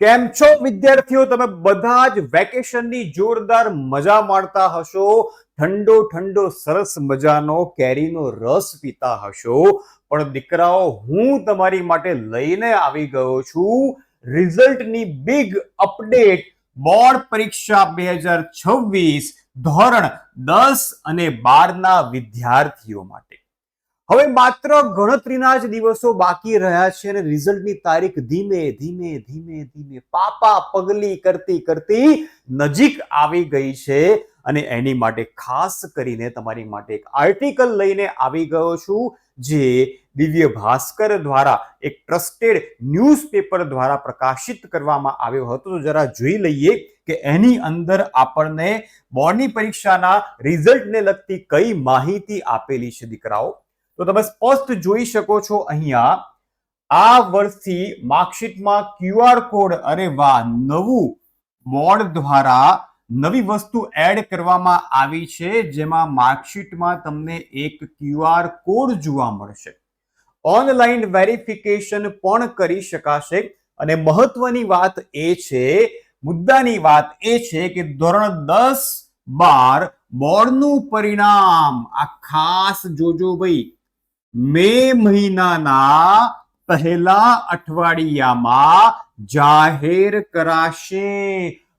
કેમ છો વિદ્યાર્થીઓ? તમે બધા જ વેકેશનની જોરદાર મજા માણતા હશો, ઠંડો ઠંડો સરસ મજાનો કેરીનો રસ પીતા હશો. પણ દીકરાઓ, હું તમારી માટે લઈને આવી ગયો છું રિઝલ્ટની બિગ અપડેટ. બોર્ડ પરીક્ષા 2026 ધોરણ 10 અને 12 ના વિદ્યાર્થીઓ માટે હવે માત્ર ગણતરીના જ દિવસો બાકી રહ્યા છે અને રિઝલ્ટની તારીખ ધીમે ધીમે ધીમે ધીમે પાપા પગલી કરતી કરતી નજીક આવી ગઈ છે. અને એની માટે ખાસ કરીને તમારી માટે એક આર્ટિકલ લઈને આવી ગયો છું, જે દિવ્ય ભાસ્કર દ્વારા એક ટ્રસ્ટેડ ન્યૂઝપેપર દ્વારા પ્રકાશિત કરવામાં આવ્યો હતો. તો જરા જોઈ લઈએ કે એની અંદર આપણને બોર્ડની પરીક્ષાના રિઝલ્ટને લગતી કઈ માહિતી આપેલી છે દીકરાઓ. તો તમે સ્પષ્ટ જોઈ શકો છો અહીંયા આ વર્ષથી માર્કશીટમાં QR કોડ, અરે વાહ, નવું બોર્ડ દ્વારા નવી વસ્તુ એડ કરવામાં આવી છે, જેમાં માર્કશીટમાં તમને એક QR કોડ જોવા મળશે. ઓનલાઈન વેરિફિકેશન પણ કરી શકાશે. અને મહત્વની વાત એ છે, મુદ્દાની વાત એ છે કે ધોરણ 10-12 બોર્ડનું પરિણામ આ ખાસ જોજો ભાઈ, મે મહિનાના પહેલા અઠવાડિયામાં જાહેર કરાશે.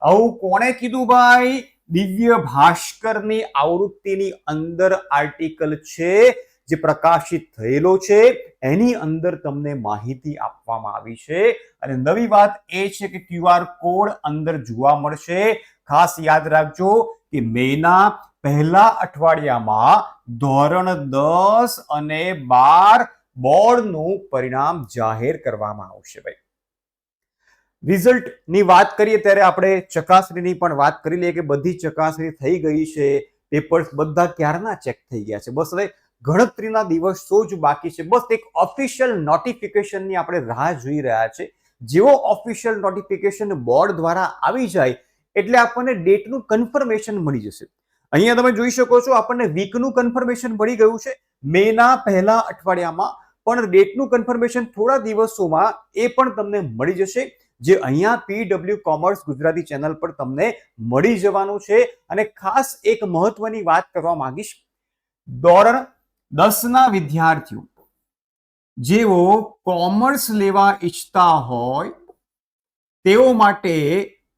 આવું કોણે કીધું ભાઈ? દિવ્ય ભાસ્કરની આવૃત્તિની અંદર આર્ટિકલ છે જે પ્રકાશિત થયેલો છે, એની અંદર તમને માહિતી આપવામાં આવી છે. અને નવી વાત એ છે કે QR કોડ અંદર જોવા મળશે. ખાસ યાદ રાખજો કે મેના પહેલા અઠવાડિયામાં ધોરણ 10 અને 12 બોર્ડનું પરિણામ જાહેર કરવામાં આવશે. ભાઈ, રિઝલ્ટની વાત કરીએ ત્યારે આપણે ચકાસણીની પણ વાત કરી લઈએ કે બધી ચકાસણી થઈ ગઈ છે. પેપર્સ બધા ક્યારના ચેક થઈ ગયા છે. બસ હવે ગણતરીના દિવસો જ બાકી છે. બસ એક ઓફિશિયલ નોટિફિકેશનની આપણે રાહ જોઈ રહ્યા છે. જેવો ઓફિશિયલ નોટિફિકેશન બોર્ડ દ્વારા આવી જાય એટલે આપણને ડેટનું કન્ફર્મેશન મળી જશે. અહીંયા તમે જોઈ શકો છો, આપણને વીકનું કન્ફર્મેશન મળી ગયું છે મેના પહેલા અઠવાડિયામાં, પણ ડેટનું કન્ફર્મેશન થોડા દિવસોમાં એ પણ તમને મળી જશે, જે અહીંયા PW કોમર્સ ગુજરાતી ચેનલ પર તમને મળી જવાનું છે. અને ખાસ એક મહત્વની વાત કરવા માંગીશ, ધોરણ 10 ના વિદ્યાર્થીઓ જેઓ કોમર્સ લેવા ઈચ્છતા હોય તેઓ માટે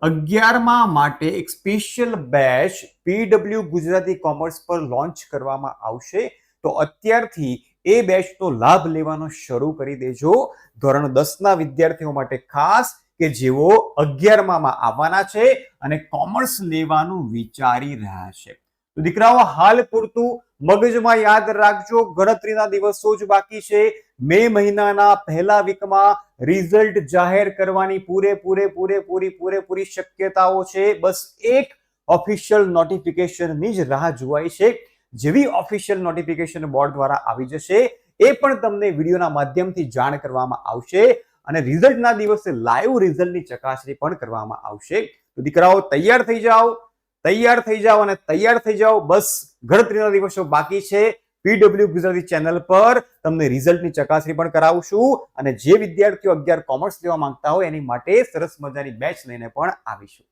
11મા માટે એક special batch PW Gujarati commerce પર લોન્ચ કરવામાં આવશે. તો અત્યારથી એ બેચનો લાભ લેવાનો શરૂ કરી દેજો. ધોરણ 10 ના વિદ્યાર્થીઓ માટે ખાસ કે જેઓ 11મા આવવાના છે અને કોમર્સ લેવાનું વિચારી રહ્યા છે. તો દીકરાઓ, હાલ પૂરતું મગજમાં યાદ રાખજો, ગણતરીના દિવસો જ બાકી છે. મે મહિનાના પહેલા વીકમાં રિઝલ્ટ જાહેર કરવાની પૂરેપૂરી શક્યતાઓ છે. બસ એક ઓફિશિયલ નોટિફિકેશનની જ રાહ જોવાય છે. જેવી ઓફિશિયલ નોટિફિકેશન બોર્ડ દ્વારા આવી જશે એ પણ તમને વિડીયોના માધ્યમથી જાણ કરવામાં આવશે. અને રિઝલ્ટના દિવસે લાઈવ રિઝલ્ટની ચકાસણી પણ કરવામાં આવશે. તો દીકરાઓ, તૈયાર થઈ જાઓ અને તૈયાર થઈ જાઓ. બસ ગણતરીના દિવસો બાકી છે. PW ગુજરાતી ચેનલ પર તમને રિઝલ્ટની ચકાસણી પણ કરાવશું અને જે વિદ્યાર્થીઓ 11 કોમર્સ લેવા માંગતા હોય એની માટે સરસ મજાની બેચ લઈને પણ આવીશું.